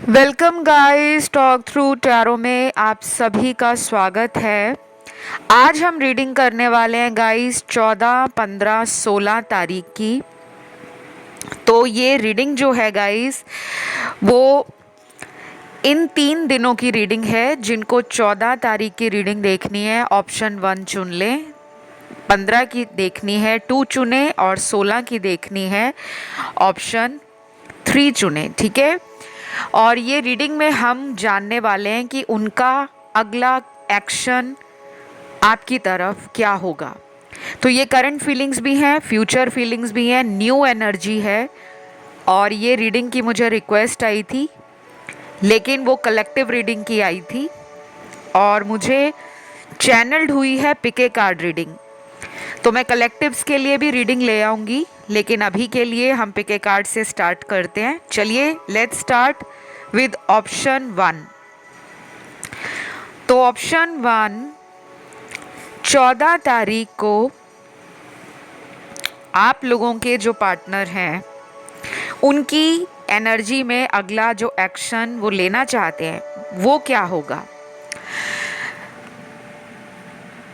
Welcome guys, talk through tarot में आप सभी का स्वागत है। आज हम रीडिंग करने वाले हैं गाइस 14, 15, 16 तारीख की। तो ये रीडिंग जो है गाइस वो इन 3 दिनों की रीडिंग है। जिनको 14 तारीख की रीडिंग देखनी है ऑप्शन 1 चुन लें, 15 की देखनी है 2 चुने और 16 की देखनी है ऑप्शन 3 चुने। ठीक है। और ये रीडिंग में हम जानने वाले हैं कि उनका अगला एक्शन आपकी तरफ क्या होगा। तो ये करंट फीलिंग्स भी हैं, फ्यूचर फीलिंग्स भी हैं, न्यू एनर्जी है। और ये रीडिंग की मुझे रिक्वेस्ट आई थी, लेकिन वो कलेक्टिव रीडिंग की आई थी और मुझे चैनल्ड हुई है पिके कार्ड रीडिंग। तो मैं कलेक्टिव्स के लिए भी रीडिंग ले आऊँगी, लेकिन अभी के लिए हम पिके कार्ड से स्टार्ट करते हैं। चलिए लेट्स स्टार्ट विद ऑप्शन 1। तो ऑप्शन 1, 14 तारीख को आप लोगों के जो पार्टनर हैं उनकी एनर्जी में अगला जो एक्शन वो लेना चाहते हैं वो क्या होगा।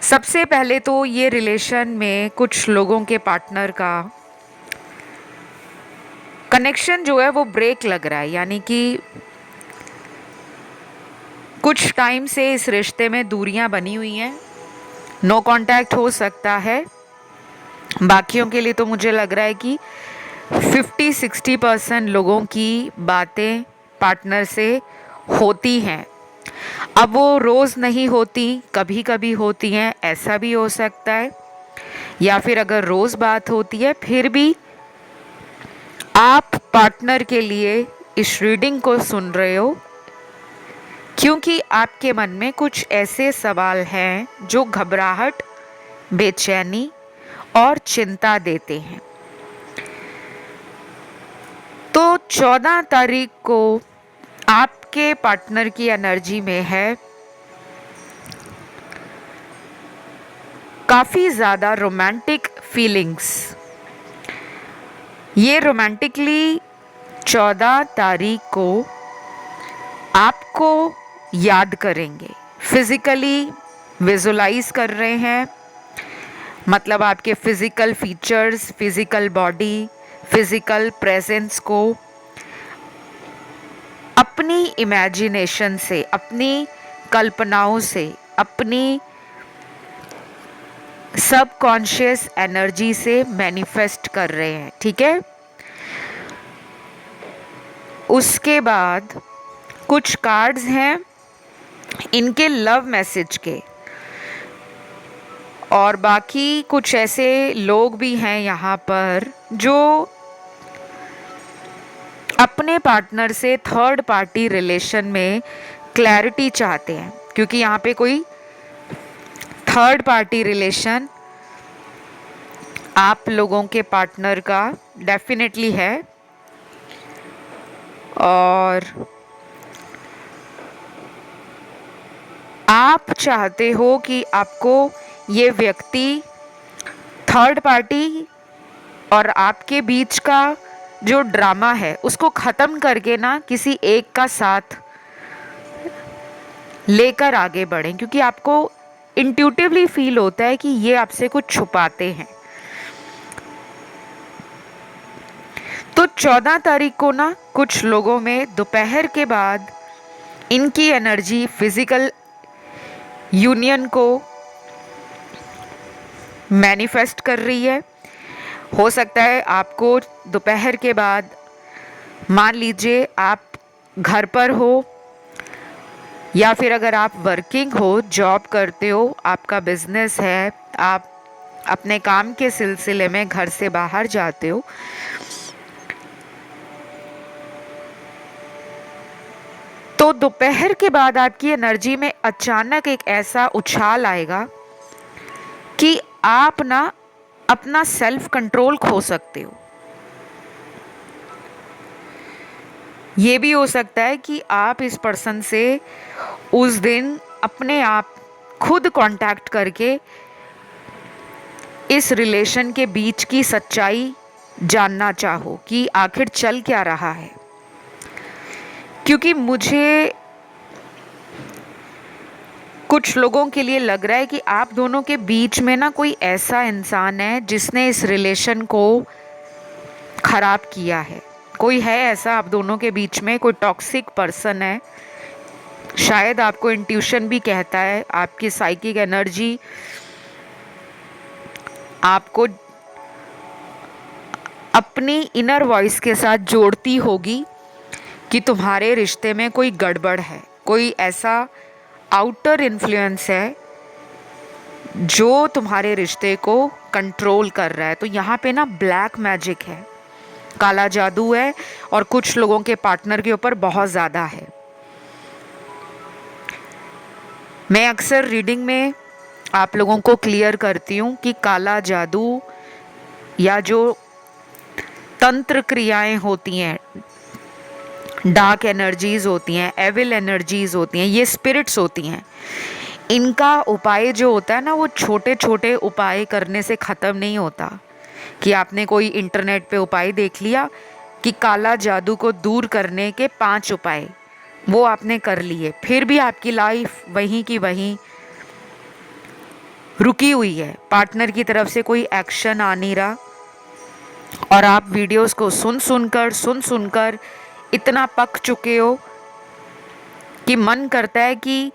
सबसे पहले तो ये रिलेशन में कुछ लोगों के पार्टनर का कनेक्शन जो है वो ब्रेक लग रहा है, यानी कि कुछ टाइम से इस रिश्ते में दूरियां बनी हुई हैं। नो कांटेक्ट हो सकता है। बाकियों के लिए तो मुझे लग रहा है कि 50-60% लोगों की बातें पार्टनर से होती हैं। अब वो रोज़ नहीं होती, कभी कभी होती हैं, ऐसा भी हो सकता है। या फिर अगर रोज़ बात होती है फिर भी आप पार्टनर के लिए इस रीडिंग को सुन रहे हो, क्योंकि आपके मन में कुछ ऐसे सवाल हैं जो घबराहट, बेचैनी और चिंता देते हैं। तो 14 तारीख को आपके पार्टनर की एनर्जी में है काफ़ी ज़्यादा रोमांटिक फीलिंग्स। ये रोमांटिकली 14 तारीख को आपको याद करेंगे, फिजिकली विजुलाइज कर रहे हैं। मतलब आपके physical features, physical body, physical presence को अपनी इमेजिनेशन से, अपनी कल्पनाओं से, अपनी सबकॉन्शियस एनर्जी से मैनिफेस्ट कर रहे हैं। ठीक है। उसके बाद कुछ कार्ड्स हैं इनके लव मैसेज के, और बाकी कुछ ऐसे लोग भी हैं यहाँ पर जो अपने पार्टनर से थर्ड पार्टी रिलेशन में क्लैरिटी चाहते हैं, क्योंकि यहाँ पे कोई थर्ड पार्टी रिलेशन आप लोगों के पार्टनर का डेफिनेटली है। और आप चाहते हो कि आपको ये व्यक्ति थर्ड पार्टी और आपके बीच का जो ड्रामा है उसको ख़त्म करके ना किसी एक का साथ लेकर आगे बढ़ें, क्योंकि आपको इंट्यूटिवली फील होता है कि ये आपसे कुछ छुपाते हैं। तो 14 तारीख को ना कुछ लोगों में दोपहर के बाद इनकी एनर्जी फिजिकल यूनियन को मैनिफेस्ट कर रही है। हो सकता है आपको दोपहर के बाद, मान लीजिए आप घर पर हो या फिर अगर आप वर्किंग हो, जॉब करते हो, आपका बिजनेस है, आप अपने काम के सिलसिले में घर से बाहर जाते हो, तो दोपहर के बाद आपकी एनर्जी में अचानक एक ऐसा उछाल आएगा कि आप ना अपना सेल्फ कंट्रोल खो सकते हो। ये भी हो सकता है कि आप इस पर्सन से उस दिन अपने आप खुद कांटेक्ट करके इस रिलेशन के बीच की सच्चाई जानना चाहो कि आखिर चल क्या रहा है। क्योंकि मुझे कुछ लोगों के लिए लग रहा है कि आप दोनों के बीच में ना कोई ऐसा इंसान है जिसने इस रिलेशन को खराब किया है। कोई है ऐसा आप दोनों के बीच में, कोई टॉक्सिक पर्सन है। शायद आपको इंट्यूशन भी कहता है, आपकी साइकिक एनर्जी आपको अपनी इनर वॉइस के साथ जोड़ती होगी कि तुम्हारे रिश्ते में कोई गड़बड़ है, कोई ऐसा आउटर इन्फ्लुएंस है जो तुम्हारे रिश्ते को कंट्रोल कर रहा है। तो यहाँ पे ना ब्लैक मैजिक है, काला जादू है, और कुछ लोगों के पार्टनर के ऊपर बहुत ज़्यादा है। मैं अक्सर रीडिंग में आप लोगों को क्लियर करती हूँ कि काला जादू या जो तंत्र क्रियाएं होती हैं, डार्क एनर्जीज होती हैं, एविल एनर्जीज होती हैं, ये स्पिरिट्स होती हैं। इनका उपाय जो होता है ना, वो छोटे छोटे उपाय करने से ख़त्म नहीं होता कि आपने कोई इंटरनेट पे उपाय देख लिया कि काला जादू को दूर करने के 5 उपाय, वो आपने कर लिए, फिर भी आपकी लाइफ वहीं की वहीं रुकी हुई है, पार्टनर की तरफ से कोई एक्शन आ नहीं रहा, और आप वीडियोस को सुन सुनकर इतना पक चुके हो कि मन करता है कि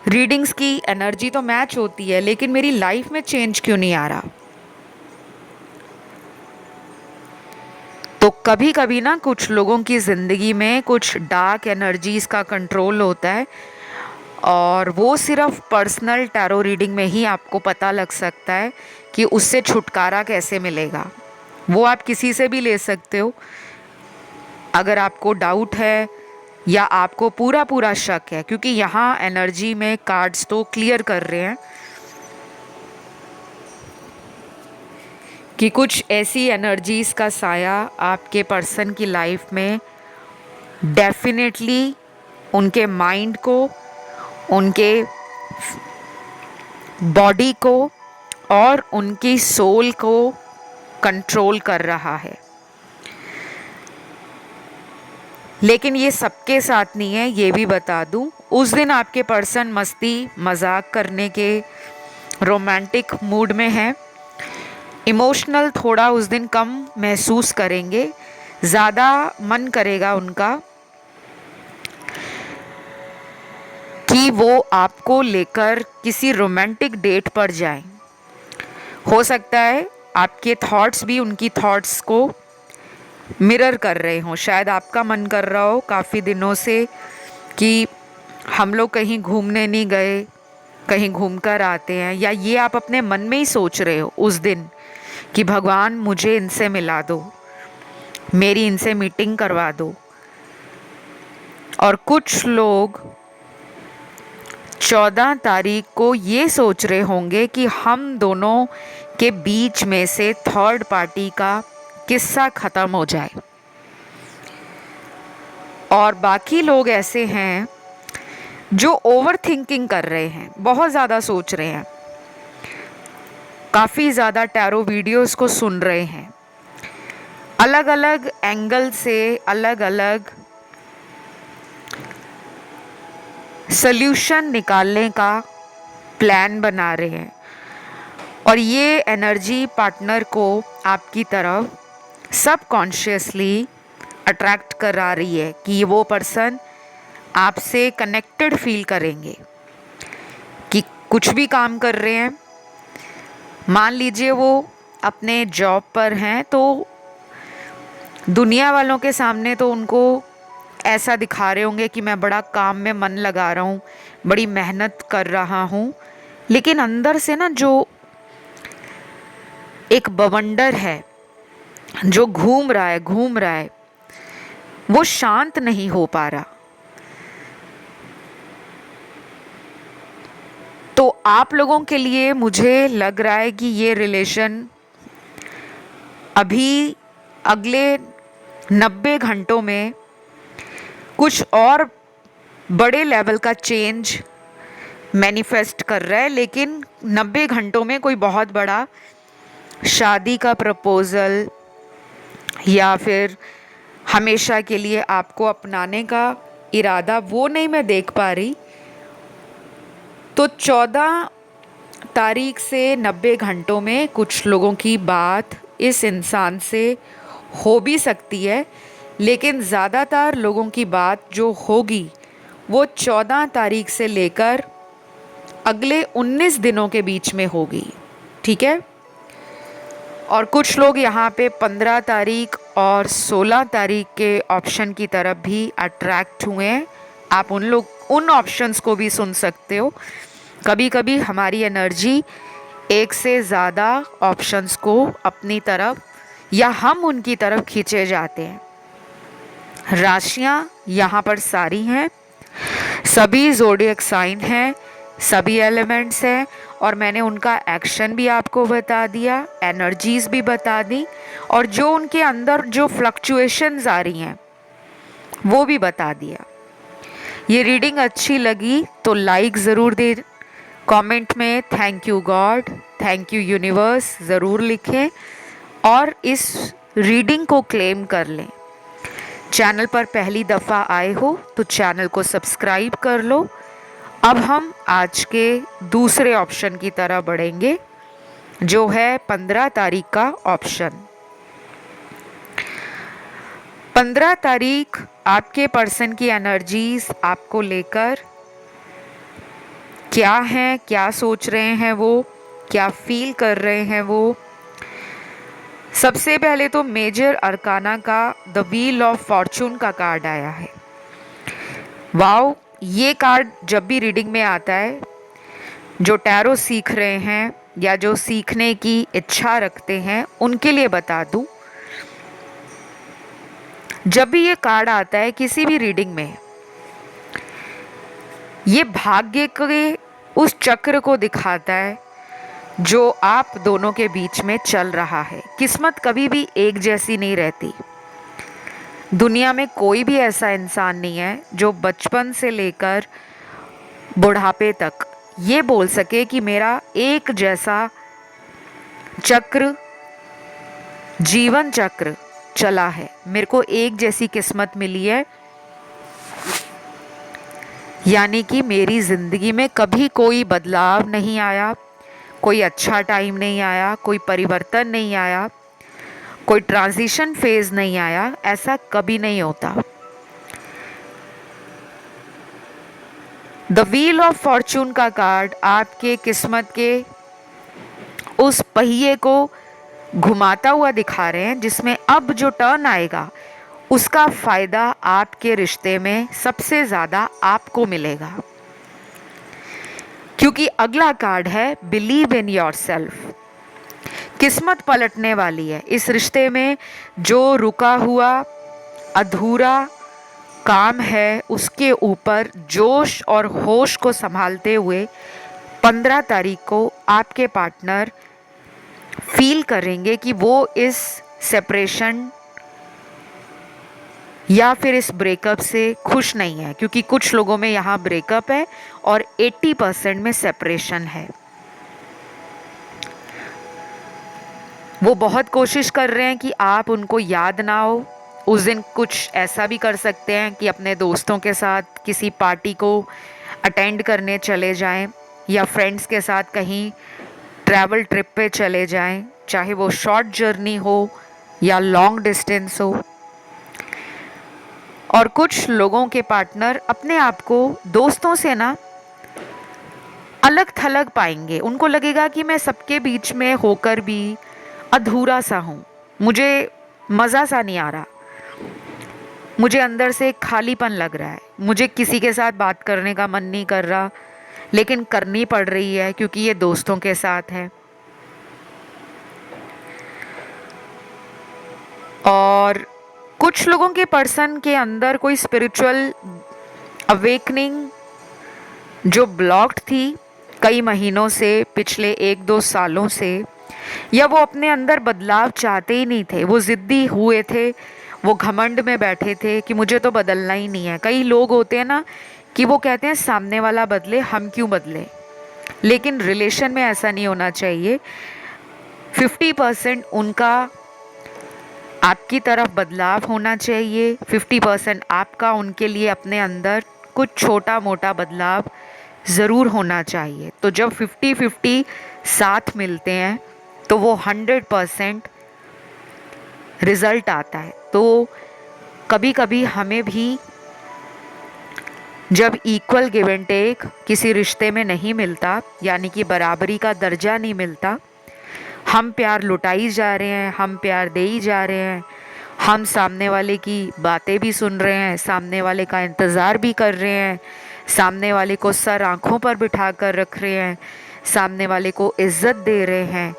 रीडिंग्स की एनर्जी तो मैच होती है, लेकिन मेरी लाइफ में चेंज क्यों नहीं आ रहा। तो कभी कभी ना कुछ लोगों की ज़िंदगी में कुछ डार्क एनर्जीज़ का कंट्रोल होता है, और वो सिर्फ पर्सनल टैरो रीडिंग में ही आपको पता लग सकता है कि उससे छुटकारा कैसे मिलेगा। वो आप किसी से भी ले सकते हो। अगर आपको डाउट है या आपको पूरा शक है, क्योंकि यहाँ एनर्जी में कार्ड्स तो क्लियर कर रहे हैं कि कुछ ऐसी एनर्जीज़ का साया आपके पर्सन की लाइफ में डेफिनेटली उनके माइंड को, उनके बॉडी को और उनकी सोल को कंट्रोल कर रहा है। लेकिन ये सबके साथ नहीं है, ये भी बता दूं। उस दिन आपके पर्सन मस्ती मजाक करने के रोमांटिक मूड में है, इमोशनल थोड़ा उस दिन कम महसूस करेंगे, ज़्यादा मन करेगा उनका कि वो आपको लेकर किसी रोमांटिक डेट पर जाएं। हो सकता है आपके थॉट्स भी उनकी थॉट्स को मिरर कर रहे हों। शायद आपका मन कर रहा हो काफ़ी दिनों से कि हम लोग कहीं घूमने नहीं गए, कहीं घूम कर आते हैं, या ये आप अपने मन में ही सोच रहे हो उस दिन कि भगवान मुझे इनसे मिला दो, मेरी इनसे मीटिंग करवा दो। और कुछ लोग 14 तारीख को ये सोच रहे होंगे कि हम दोनों के बीच में से थर्ड पार्टी का किस्सा ख़त्म हो जाए। और बाकी लोग ऐसे हैं जो ओवर थिंकिंग कर रहे हैं, बहुत ज़्यादा सोच रहे हैं, काफ़ी ज़्यादा टैरो वीडियोस को सुन रहे हैं, अलग अलग एंगल से अलग अलग सल्यूशन निकालने का प्लान बना रहे हैं। और ये एनर्जी पार्टनर को आपकी तरफ सबकॉन्शियसली अट्रैक्ट करा रही है कि वो पर्सन आपसे कनेक्टेड फील करेंगे। कि कुछ भी काम कर रहे हैं, मान लीजिए वो अपने जॉब पर हैं, तो दुनिया वालों के सामने तो उनको ऐसा दिखा रहे होंगे कि मैं बड़ा काम में मन लगा रहा हूँ, बड़ी मेहनत कर रहा हूँ, लेकिन अंदर से ना जो एक बवंडर है जो घूम रहा है, वो शांत नहीं हो पा रहा। तो आप लोगों के लिए मुझे लग रहा है कि ये रिलेशन अभी अगले 90 घंटों में कुछ और बड़े लेवल का चेंज मैनिफेस्ट कर रहा है। लेकिन 90 घंटों में कोई बहुत बड़ा शादी का प्रपोज़ल या फिर हमेशा के लिए आपको अपनाने का इरादा वो नहीं मैं देख पा रही। तो 14 तारीख से 90 घंटों में कुछ लोगों की बात इस इंसान से हो भी सकती है, लेकिन ज़्यादातर लोगों की बात जो होगी वो 14 तारीख से लेकर अगले 19 दिनों के बीच में होगी। ठीक है। और कुछ लोग यहाँ पे 15 तारीख और 16 तारीख के ऑप्शन की तरफ भी अट्रैक्ट हुए हैं। आप उन ऑप्शंस को भी सुन सकते हो। कभी कभी हमारी एनर्जी एक से ज़्यादा ऑप्शंस को अपनी तरफ या हम उनकी तरफ खींचे जाते हैं। राशियाँ यहाँ पर सारी हैं, सभी ज़ोडिएक साइन हैं, सभी एलिमेंट्स हैं, और मैंने उनका एक्शन भी आपको बता दिया, एनर्जीज भी बता दी, और जो उनके अंदर जो फ्लक्चुएशंस आ रही हैं वो भी बता दिया। ये रीडिंग अच्छी लगी तो लाइक ज़रूर दे, कमेंट में thank you God, thank you universe ज़रूर लिखें और इस रीडिंग को क्लेम कर लें। चैनल पर पहली दफ़ा आए हो तो चैनल को सब्सक्राइब कर लो। अब हम आज के दूसरे ऑप्शन की तरफ बढ़ेंगे, जो है 15 तारीख का ऑप्शन। 15 तारीख आपके पर्सन की एनर्जीज आपको लेकर क्या हैं, क्या सोच रहे हैं वो, क्या फील कर रहे हैं वो। सबसे पहले तो मेजर अरकाना का द व्हील ऑफ फॉर्चून का कार्ड आया है। वाओ, ये कार्ड जब भी रीडिंग में आता है, जो टैरो सीख रहे हैं या जो सीखने की इच्छा रखते हैं उनके लिए बता दूं, जब भी ये कार्ड आता है किसी भी रीडिंग में, ये भाग्य के उस चक्र को दिखाता है जो आप दोनों के बीच में चल रहा है। किस्मत कभी भी एक जैसी नहीं रहती। दुनिया में कोई भी ऐसा इंसान नहीं है जो बचपन से लेकर बुढ़ापे तक ये बोल सके कि मेरा एक जैसा चक्र, जीवन चक्र चला है, मेरे को एक जैसी किस्मत मिली है। यानी कि मेरी ज़िंदगी में कभी कोई बदलाव नहीं आया, कोई अच्छा टाइम नहीं आया, कोई परिवर्तन नहीं आया, कोई ट्रांजिशन फेज नहीं आया, ऐसा कभी नहीं होता। द व्हील ऑफ फॉर्चून का कार्ड आपके किस्मत के उस पहिए को घुमाता हुआ दिखा रहे हैं, जिसमें अब जो टर्न आएगा उसका फायदा आपके रिश्ते में सबसे ज़्यादा आपको मिलेगा, क्योंकि अगला कार्ड है बिलीव इन योरसेल्फ। किस्मत पलटने वाली है इस रिश्ते में। जो रुका हुआ अधूरा काम है उसके ऊपर जोश और होश को संभालते हुए 15 तारीख को आपके पार्टनर फील करेंगे कि वो इस सेपरेशन या फिर इस ब्रेकअप से खुश नहीं है, क्योंकि कुछ लोगों में यहाँ ब्रेकअप है और 80% में सेपरेशन है। वो बहुत कोशिश कर रहे हैं कि आप उनको याद ना हो। उस दिन कुछ ऐसा भी कर सकते हैं कि अपने दोस्तों के साथ किसी पार्टी को अटेंड करने चले जाएं या फ्रेंड्स के साथ कहीं ट्रैवल ट्रिप पे चले जाएं, चाहे वो शॉर्ट जर्नी हो या लॉन्ग डिस्टेंस हो। और कुछ लोगों के पार्टनर अपने आप को दोस्तों से ना अलग थलग पाएंगे। उनको लगेगा कि मैं सबके बीच में होकर भी अधूरा सा हूँ, मुझे मज़ा सा नहीं आ रहा, मुझे अंदर से खालीपन लग रहा है, मुझे किसी के साथ बात करने का मन नहीं कर रहा, लेकिन करनी पड़ रही है क्योंकि ये दोस्तों के साथ है। और कुछ लोगों के पर्सन के अंदर कोई स्पिरिचुअल अवेकनिंग जो ब्लॉक्ड थी कई महीनों से, पिछले 1-2 सालों से, या वो अपने अंदर बदलाव चाहते ही नहीं थे, वो ज़िद्दी हुए थे, वो घमंड में बैठे थे कि मुझे तो बदलना ही नहीं है। कई लोग होते हैं ना कि वो कहते हैं सामने वाला बदले, हम क्यों बदले। लेकिन रिलेशन में ऐसा नहीं होना चाहिए। 50% उनका आपकी तरफ बदलाव होना चाहिए, 50% आपका उनके लिए अपने अंदर कुछ छोटा मोटा बदलाव ज़रूर होना चाहिए। तो जब 50-50 साथ मिलते हैं तो वो 100% रिज़ल्ट आता है। तो कभी कभी हमें भी जब इक्वल गिव एंड टेक किसी रिश्ते में नहीं मिलता, यानी कि बराबरी का दर्जा नहीं मिलता, हम प्यार लुटाई जा रहे हैं, हम प्यार दे ही जा रहे हैं, हम सामने वाले की बातें भी सुन रहे हैं, सामने वाले का इंतज़ार भी कर रहे हैं, सामने वाले को सर आँखों पर बिठा कर रख रहे हैं, सामने वाले को इज्जत दे रहे हैं।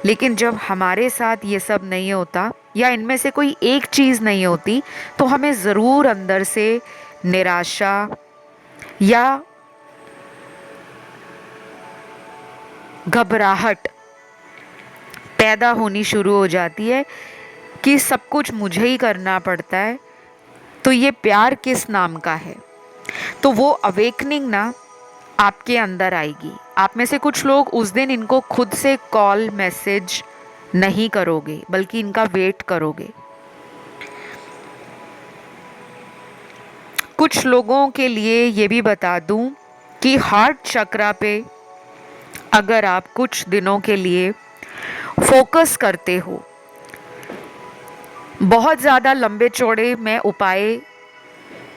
लेकिन जब हमारे साथ ये सब नहीं होता या इनमें से कोई एक चीज़ नहीं होती तो हमें ज़रूर अंदर से निराशा या घबराहट पैदा होनी शुरू हो जाती है कि सब कुछ मुझे ही करना पड़ता है, तो ये प्यार किस नाम का है। तो वो अवेकनिंग ना आपके अंदर आएगी। आप में से कुछ लोग उस दिन इनको खुद से कॉल मैसेज नहीं करोगे, बल्कि इनका वेट करोगे। कुछ लोगों के लिए ये भी बता दूं कि हार्ट चक्रा पे अगर आप कुछ दिनों के लिए फोकस करते हो, बहुत ज़्यादा लंबे चौड़े मैं उपाय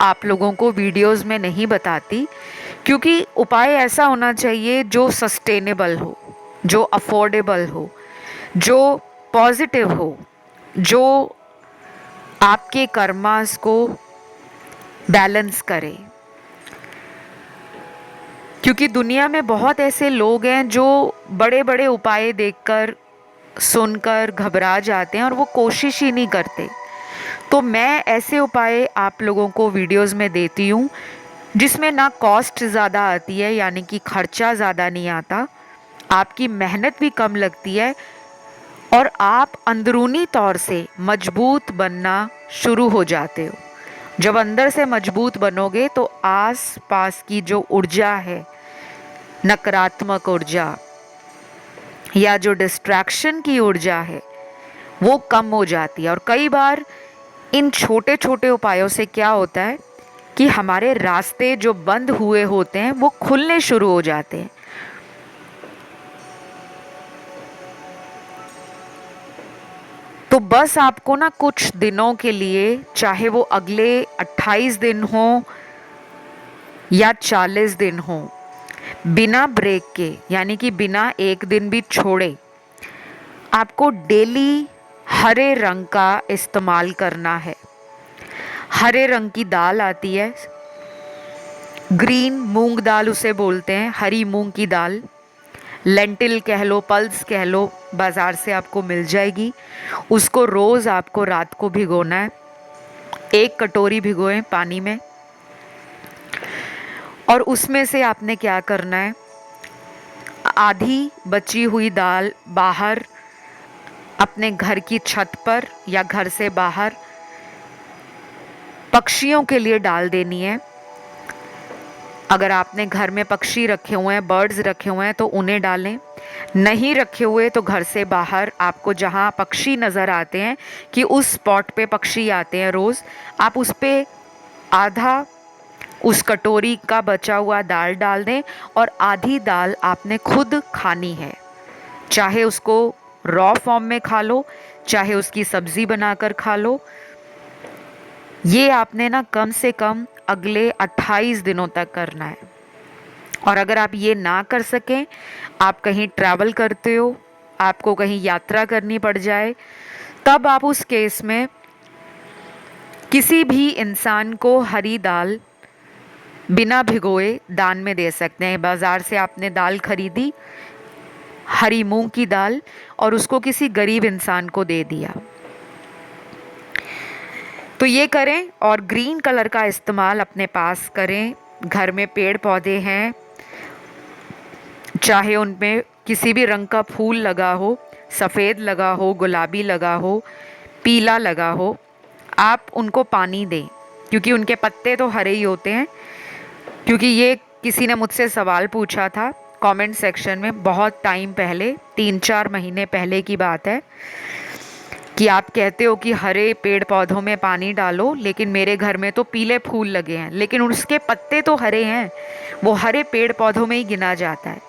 आप लोगों को वीडियोस में नहीं बताती, क्योंकि उपाय ऐसा होना चाहिए जो सस्टेनेबल हो, जो अफोर्डेबल हो, जो पॉजिटिव हो, जो आपके कर्मास को बैलेंस करे। क्योंकि दुनिया में बहुत ऐसे लोग हैं जो बड़े बड़े उपाय देखकर सुनकर घबरा जाते हैं और वो कोशिश ही नहीं करते। तो मैं ऐसे उपाय आप लोगों को वीडियोस में देती हूँ जिसमें ना कॉस्ट ज़्यादा आती है, यानी कि खर्चा ज़्यादा नहीं आता, आपकी मेहनत भी कम लगती है और आप अंदरूनी तौर से मजबूत बनना शुरू हो जाते हो। जब अंदर से मजबूत बनोगे तो आस पास की जो ऊर्जा है, नकारात्मक ऊर्जा या जो डिस्ट्रैक्शन की ऊर्जा है, वो कम हो जाती है। और कई बार इन छोटे छोटे उपायों से क्या होता है कि हमारे रास्ते जो बंद हुए होते हैं वो खुलने शुरू हो जाते हैं। तो बस आपको ना कुछ दिनों के लिए, चाहे वो अगले 28 दिन हो या 40 दिन हो, बिना ब्रेक के, यानी कि बिना एक दिन भी छोड़े, आपको डेली हरे रंग का इस्तेमाल करना है। हरे रंग की दाल आती है, ग्रीन मूंग दाल उसे बोलते हैं, हरी मूंग की दाल, लेंटिल कह लो, पल्स कह लो, बाज़ार से आपको मिल जाएगी। उसको रोज़ आपको रात को भिगोना है, 1 कटोरी भिगोएं पानी में। और उसमें से आपने क्या करना है, आधी बची हुई दाल बाहर अपने घर की छत पर या घर से बाहर पक्षियों के लिए डाल देनी है। अगर आपने घर में पक्षी रखे हुए हैं, बर्ड्स रखे हुए हैं, तो उन्हें डालें। नहीं रखे हुए तो घर से बाहर आपको जहाँ पक्षी नज़र आते हैं कि उस स्पॉट पे पक्षी आते हैं रोज़, आप उस पे आधा उस कटोरी का बचा हुआ दाल डाल दें और आधी दाल आपने खुद खानी है। चाहे उसको रॉ फॉर्म में खा लो, चाहे उसकी सब्ज़ी बनाकर खा लो। ये आपने ना कम से कम अगले 28 दिनों तक करना है। और अगर आप ये ना कर सकें, आप कहीं ट्रैवल करते हो, आपको कहीं यात्रा करनी पड़ जाए, तब आप उस केस में किसी भी इंसान को हरी दाल बिना भिगोए दान में दे सकते हैं। बाज़ार से आपने दाल खरीदी, हरी मूंग की दाल, और उसको किसी गरीब इंसान को दे दिया, तो ये करें। और ग्रीन कलर का इस्तेमाल अपने पास करें। घर में पेड़ पौधे हैं, चाहे उनमें किसी भी रंग का फूल लगा हो, सफ़ेद लगा हो, गुलाबी लगा हो, पीला लगा हो, आप उनको पानी दें, क्योंकि उनके पत्ते तो हरे ही होते हैं। क्योंकि ये किसी ने मुझसे सवाल पूछा था कमेंट सेक्शन में, बहुत टाइम पहले, 3-4 महीने पहले की बात है, कि आप कहते हो कि हरे पेड़ पौधों में पानी डालो, लेकिन मेरे घर में तो पीले फूल लगे हैं, लेकिन उसके पत्ते तो हरे हैं, वो हरे पेड़ पौधों में ही गिना जाता है।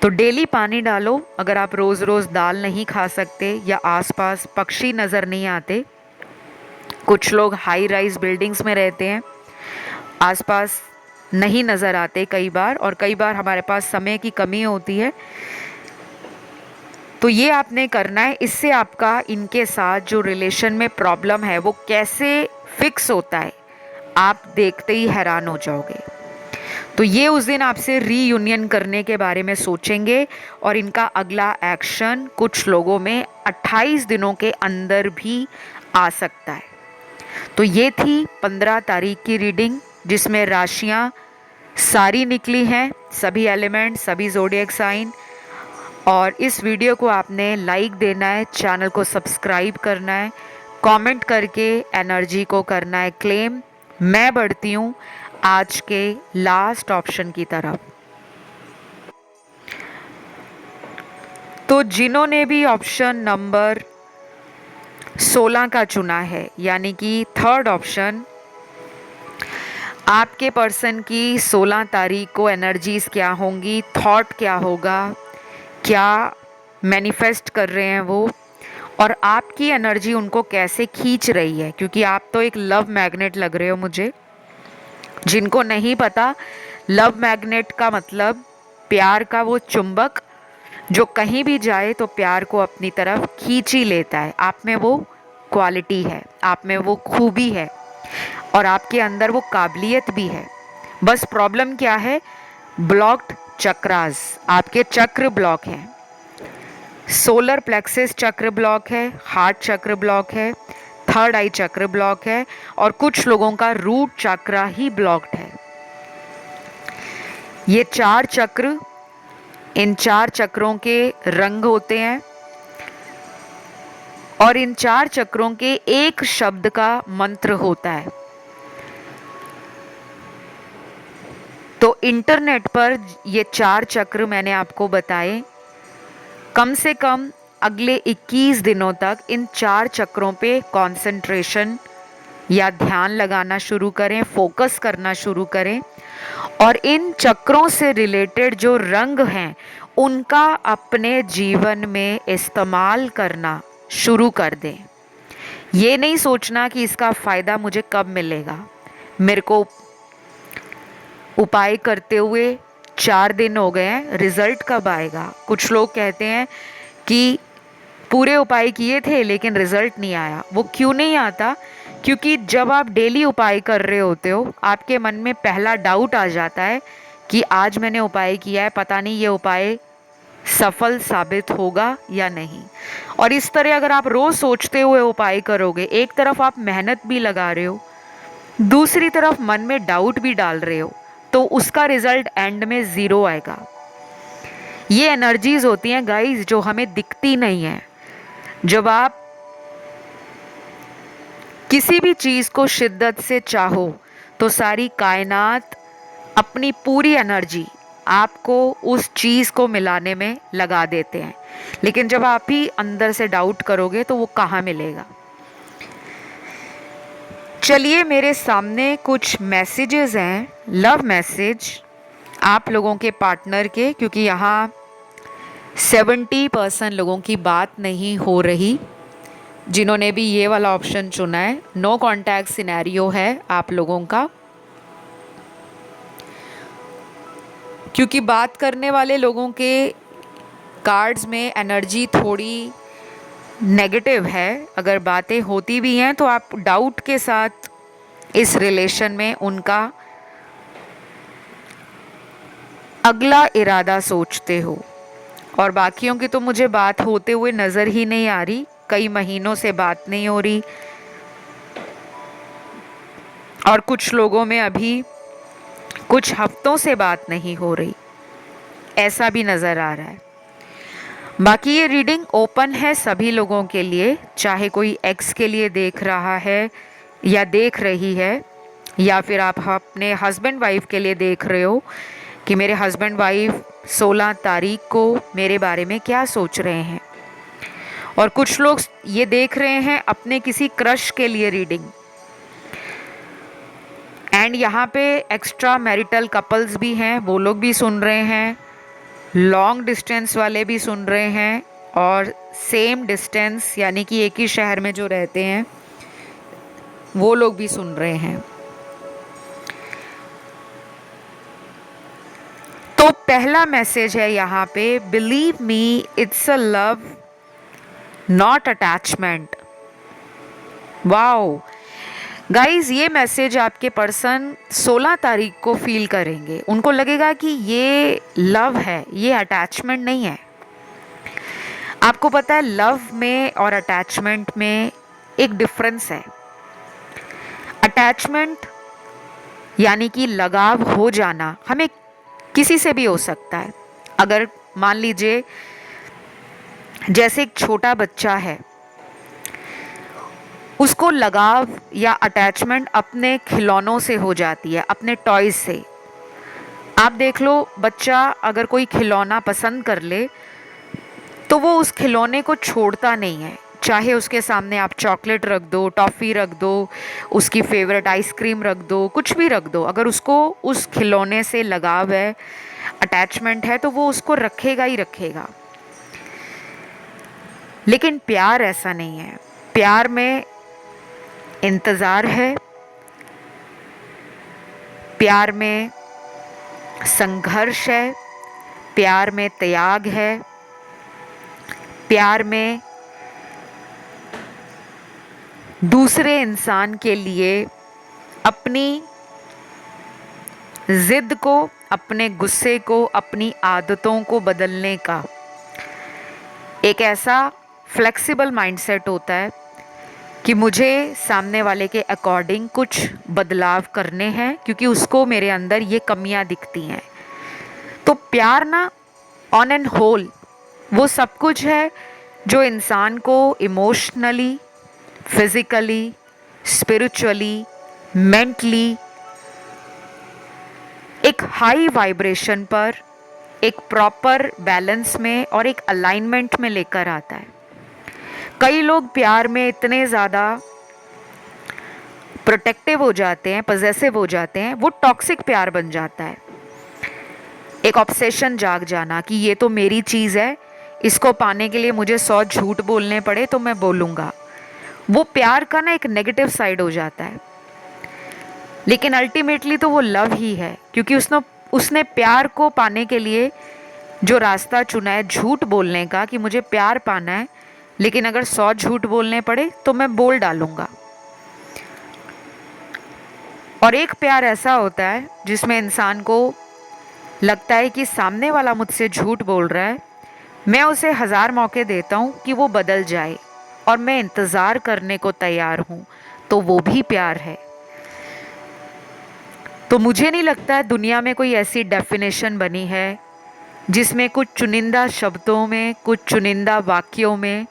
तो डेली पानी डालो। अगर आप रोज़ रोज़ दाल नहीं खा सकते या आसपास पक्षी नज़र नहीं आते, कुछ लोग हाई राइज बिल्डिंग्स में रहते हैं, आसपास नहीं नज़र आते कई बार, और कई बार हमारे पास समय की कमी होती है, तो ये आपने करना है। इससे आपका इनके साथ जो रिलेशन में प्रॉब्लम है वो कैसे फिक्स होता है, आप देखते ही हैरान हो जाओगे। तो ये उस दिन आपसे रीयूनियन करने के बारे में सोचेंगे, और इनका अगला एक्शन कुछ लोगों में 28 दिनों के अंदर भी आ सकता है। तो ये थी 15 तारीख की रीडिंग, जिसमें राशियां सारी निकली हैं, सभी एलिमेंट, सभी ज़ोडिएक साइन। और इस वीडियो को आपने लाइक देना है, चैनल को सब्सक्राइब करना है, कमेंट करके एनर्जी को करना है क्लेम। मैं बढ़ती हूँ आज के लास्ट ऑप्शन की तरफ। तो जिन्होंने भी ऑप्शन नंबर 16 का चुना है, यानी कि थर्ड ऑप्शन, आपके पर्सन की 16 तारीख को एनर्जीज क्या होंगी, थॉट क्या होगा, क्या मैनिफेस्ट कर रहे हैं वो, और आपकी एनर्जी उनको कैसे खींच रही है, क्योंकि आप तो एक लव मैग्नेट लग रहे हो मुझे। जिनको नहीं पता, लव मैग्नेट का मतलब प्यार का वो चुंबक जो कहीं भी जाए तो प्यार को अपनी तरफ खींच ही लेता है। आप में वो क्वालिटी है, आप में वो खूबी है, और आपके अंदर वो काबिलियत भी है। बस प्रॉब्लम क्या है, ब्लॉक्ड चक्रास, आपके चक्र ब्लॉक हैं। सोलर प्लेक्सिस चक्र ब्लॉक है, हार्ट चक्र ब्लॉक है, थर्ड आई चक्र ब्लॉक है, और कुछ लोगों का रूट चक्रा ही ब्लॉक्ड है। ये 4 चक्र, इन 4 चक्रों के रंग होते हैं, और इन 4 चक्रों के एक शब्द का मंत्र होता है। तो इंटरनेट पर ये 4 चक्र मैंने आपको बताए। कम से कम अगले 21 दिनों तक इन 4 चक्रों पे कंसंट्रेशन या ध्यान लगाना शुरू करें, फोकस करना शुरू करें, और इन चक्रों से रिलेटेड जो रंग हैं उनका अपने जीवन में इस्तेमाल करना शुरू कर दें। ये नहीं सोचना कि इसका फ़ायदा मुझे कब मिलेगा, मेरे को उपाय करते हुए 4 दिन हो गए हैं, रिजल्ट कब आएगा। कुछ लोग कहते हैं कि पूरे उपाय किए थे लेकिन रिजल्ट नहीं आया। वो क्यों नहीं आता? क्योंकि जब आप डेली उपाय कर रहे होते हो, आपके मन में पहला डाउट आ जाता है कि आज मैंने उपाय किया है, पता नहीं ये उपाय सफल साबित होगा या नहीं। और इस तरह अगर आप रोज सोचते हुए उपाय करोगे, एक तरफ आप मेहनत भी लगा रहे हो, दूसरी तरफ मन में डाउट भी डाल रहे हो, तो उसका रिजल्ट एंड में 0 आएगा। ये एनर्जीज होती हैं गाइस जो हमें दिखती नहीं है। जब आप किसी भी चीज़ को शिद्दत से चाहो तो सारी कायनात अपनी पूरी एनर्जी आपको उस चीज़ को मिलाने में लगा देते हैं, लेकिन जब आप ही अंदर से डाउट करोगे तो वो कहाँ मिलेगा। चलिए, मेरे सामने कुछ मैसेजेस हैं, लव मैसेज आप लोगों के पार्टनर के, क्योंकि यहाँ 70% लोगों की बात नहीं हो रही। जिन्होंने भी ये वाला ऑप्शन चुना है, नो कॉन्टैक्ट सिनेरियो है आप लोगों का, क्योंकि बात करने वाले लोगों के कार्ड्स में एनर्जी थोड़ी नेगेटिव है। अगर बातें होती भी हैं तो आप डाउट के साथ इस रिलेशन में उनका अगला इरादा सोचते हो, और बाकियों की तो मुझे बात होते हुए नज़र ही नहीं आ रही। कई महीनों से बात नहीं हो रही, और कुछ लोगों में अभी कुछ हफ्तों से बात नहीं हो रही, ऐसा भी नज़र आ रहा है। बाकी ये रीडिंग ओपन है सभी लोगों के लिए, चाहे कोई एक्स के लिए देख रहा है या देख रही है, या फिर आप अपने हस्बैंड वाइफ के लिए देख रहे हो कि मेरे हस्बैंड वाइफ 16 तारीख को मेरे बारे में क्या सोच रहे हैं। और कुछ लोग ये देख रहे हैं अपने किसी क्रश के लिए रीडिंग। एंड यहाँ पे एक्स्ट्रा मैरिटल कपल्स भी हैं, वो लोग भी सुन रहे हैं, लॉन्ग डिस्टेंस वाले भी सुन रहे हैं, और सेम डिस्टेंस यानी कि एक ही शहर में जो रहते हैं वो लोग भी सुन रहे हैं। तो पहला मैसेज है यहाँ पे, believe me it's a love not attachment. Wow guys, ये मैसेज आपके पर्सन 16 तारीख को फील करेंगे। उनको लगेगा कि ये लव है, ये अटैचमेंट नहीं है। आपको पता है लव में और अटैचमेंट में एक डिफरेंस है। अटैचमेंट यानी कि लगाव हो जाना हमें किसी से भी हो सकता है। अगर मान लीजिए जैसे एक छोटा बच्चा है, उसको लगाव या अटैचमेंट अपने खिलौनों से हो जाती है, अपने टॉयज से। आप देख लो, बच्चा अगर कोई खिलौना पसंद कर ले तो वो उस खिलौने को छोड़ता नहीं है, चाहे उसके सामने आप चॉकलेट रख दो, टॉफ़ी रख दो, उसकी फेवरेट आइसक्रीम रख दो, कुछ भी रख दो, अगर उसको उस खिलौने से लगाव है, अटैचमेंट है, तो वो उसको रखेगा ही रखेगा। लेकिन प्यार ऐसा नहीं है। प्यार में इंतज़ार है, प्यार में संघर्ष है, प्यार में त्याग है, प्यार में दूसरे इंसान के लिए अपनी जिद को, अपने गुस्से को, अपनी आदतों को बदलने का एक ऐसा फ्लेक्सिबल माइंडसेट होता है कि मुझे सामने वाले के अकॉर्डिंग कुछ बदलाव करने हैं, क्योंकि उसको मेरे अंदर ये कमियां दिखती हैं। तो प्यार ना ऑन एंड होल वो सब कुछ है जो इंसान को इमोशनली, फिजिकली, स्पिरिचुअली, मेंटली एक हाई वाइब्रेशन पर, एक प्रॉपर बैलेंस में और एक अलाइनमेंट में लेकर आता है। कई लोग प्यार में इतने ज़्यादा प्रोटेक्टिव हो जाते हैं, पजेसिव हो जाते हैं, वो टॉक्सिक प्यार बन जाता है। एक ऑब्सेशन जाग जाना कि ये तो मेरी चीज़ है, इसको पाने के लिए मुझे 100 झूठ बोलने पड़े तो मैं बोलूँगा। वो प्यार का ना एक नेगेटिव साइड हो जाता है। लेकिन अल्टीमेटली तो वो लव ही है, क्योंकि उसने प्यार को पाने के लिए जो रास्ता चुना है झूठ बोलने का, कि मुझे प्यार पाना है, लेकिन अगर 100 झूठ बोलने पड़े तो मैं बोल डालूंगा। और एक प्यार ऐसा होता है जिसमें इंसान को लगता है कि सामने वाला मुझसे झूठ बोल रहा है, मैं उसे 1000 मौके देता हूँ कि वो बदल जाए, और मैं इंतज़ार करने को तैयार हूँ, तो वो भी प्यार है। तो मुझे नहीं लगता दुनिया में कोई ऐसी डेफिनेशन बनी है जिसमें कुछ चुनिंदा शब्दों में, कुछ चुनिंदा वाक्यों में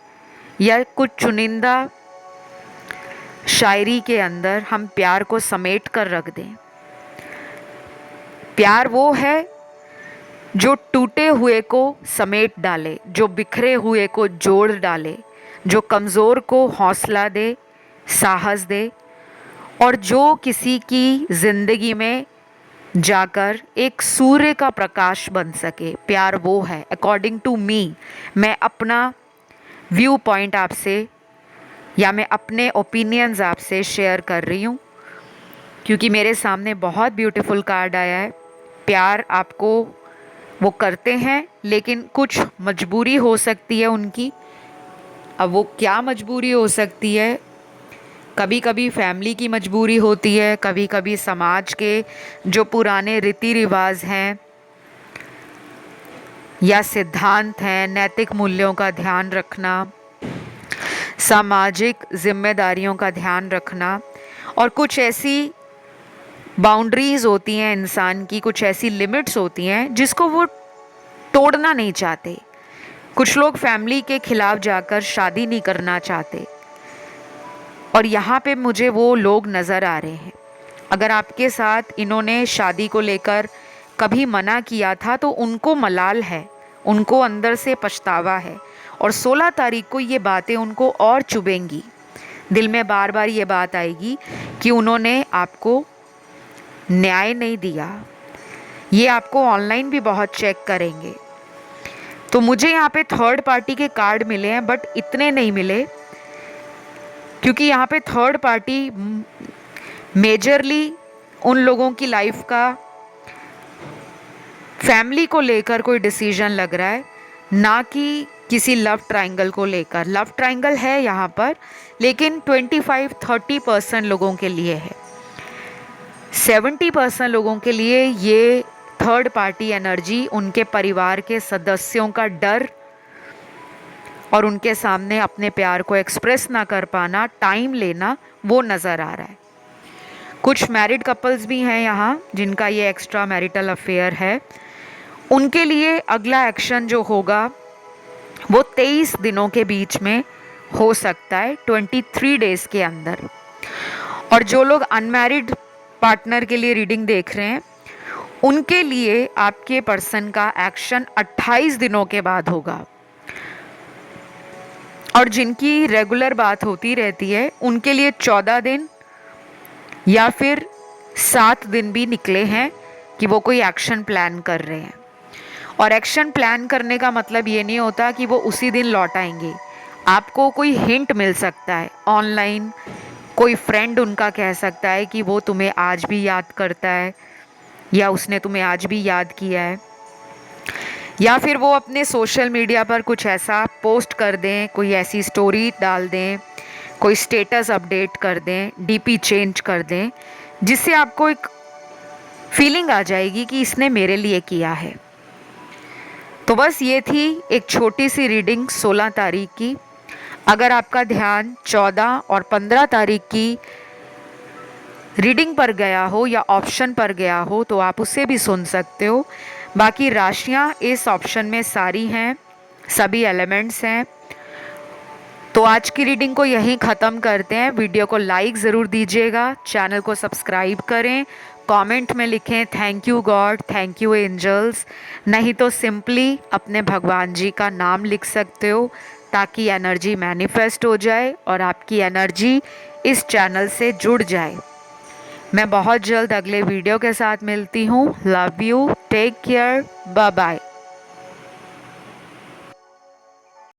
या कुछ चुनिंदा शायरी के अंदर हम प्यार को समेट कर रख दें। प्यार वो है जो टूटे हुए को समेट डाले, जो बिखरे हुए को जोड़ डाले, जो कमज़ोर को हौसला दे, साहस दे, और जो किसी की ज़िंदगी में जाकर एक सूर्य का प्रकाश बन सके। प्यार वो है, अकॉर्डिंग टू मी। मैं अपना व्यू पॉइंट आपसे या मैं अपने ओपिनियंस आपसे शेयर कर रही हूँ, क्योंकि मेरे सामने बहुत ब्यूटीफुल कार्ड आया है। प्यार आपको वो करते हैं, लेकिन कुछ मजबूरी हो सकती है उनकी। अब वो क्या मजबूरी हो सकती है? कभी कभी फैमिली की मजबूरी होती है, कभी कभी समाज के जो पुराने रीति रिवाज हैं या सिद्धांत हैं, नैतिक मूल्यों का ध्यान रखना, सामाजिक जिम्मेदारियों का ध्यान रखना, और कुछ ऐसी बाउंड्रीज होती हैं इंसान की, कुछ ऐसी लिमिट्स होती हैं जिसको वो तोड़ना नहीं चाहते। कुछ लोग फैमिली के खिलाफ जाकर शादी नहीं करना चाहते, और यहाँ पे मुझे वो लोग नज़र आ रहे हैं। अगर आपके साथ इन्होंने शादी को लेकर कभी मना किया था तो उनको मलाल है, उनको अंदर से पछतावा है, और 16 तारीख को ये बातें उनको और चुभेंगी, दिल में बार बार ये बात आएगी कि उन्होंने आपको न्याय नहीं दिया। ये आपको ऑनलाइन भी बहुत चेक करेंगे। तो मुझे यहाँ पे थर्ड पार्टी के कार्ड मिले हैं, बट इतने नहीं मिले, क्योंकि यहाँ पे थर्ड पार्टी मेजरली उन लोगों की लाइफ का फैमिली को लेकर कोई डिसीजन लग रहा है, ना कि किसी लव ट्रायंगल को लेकर। लव ट्रायंगल है यहाँ पर, लेकिन 25-30% लोगों के लिए है। 70% लोगों के लिए ये थर्ड पार्टी एनर्जी उनके परिवार के सदस्यों का डर और उनके सामने अपने प्यार को एक्सप्रेस ना कर पाना, टाइम लेना, वो नज़र आ रहा है। कुछ मैरिड कपल्स भी हैं यहाँ जिनका ये एक्स्ट्रा मैरिटल अफेयर है। उनके लिए अगला एक्शन जो होगा वो 23 दिनों के बीच में हो सकता है, 23 डेज़ के अंदर। और जो लोग अनमैरिड पार्टनर के लिए रीडिंग देख रहे हैं, उनके लिए आपके पर्सन का एक्शन 28 दिनों के बाद होगा। और जिनकी रेगुलर बात होती रहती है उनके लिए 14 दिन या फिर 7 दिन भी निकले हैं कि वो कोई एक्शन प्लान कर रहे हैं। और एक्शन प्लान करने का मतलब ये नहीं होता कि वो उसी दिन लौट आएंगे। आपको कोई हिंट मिल सकता है ऑनलाइन, कोई फ्रेंड उनका कह सकता है कि वो तुम्हें आज भी याद करता है, या उसने तुम्हें आज भी याद किया है, या फिर वो अपने सोशल मीडिया पर कुछ ऐसा पोस्ट कर दें, कोई ऐसी स्टोरी डाल दें, कोई स्टेटस अपडेट कर दें, डीपी चेंज कर दें, जिससे आपको एक फीलिंग आ जाएगी कि इसने मेरे लिए किया है। तो बस ये थी एक छोटी सी रीडिंग 16 तारीख की। अगर आपका ध्यान 14 और 15 तारीख की रीडिंग पर गया हो या ऑप्शन पर गया हो तो आप उसे भी सुन सकते हो। बाकी राशियां इस ऑप्शन में सारी हैं, सभी एलिमेंट्स हैं। तो आज की रीडिंग को यहीं ख़त्म करते हैं। वीडियो को लाइक ज़रूर दीजिएगा, चैनल को सब्सक्राइब करें, कमेंट में लिखें thank you God, thank you angels, नहीं तो सिंपली अपने भगवान जी का नाम लिख सकते हो, ताकि एनर्जी मैनिफेस्ट हो जाए और आपकी एनर्जी इस चैनल से जुड़ जाए। मैं बहुत जल्द अगले वीडियो के साथ मिलती हूँ। Love you, take care, bye bye.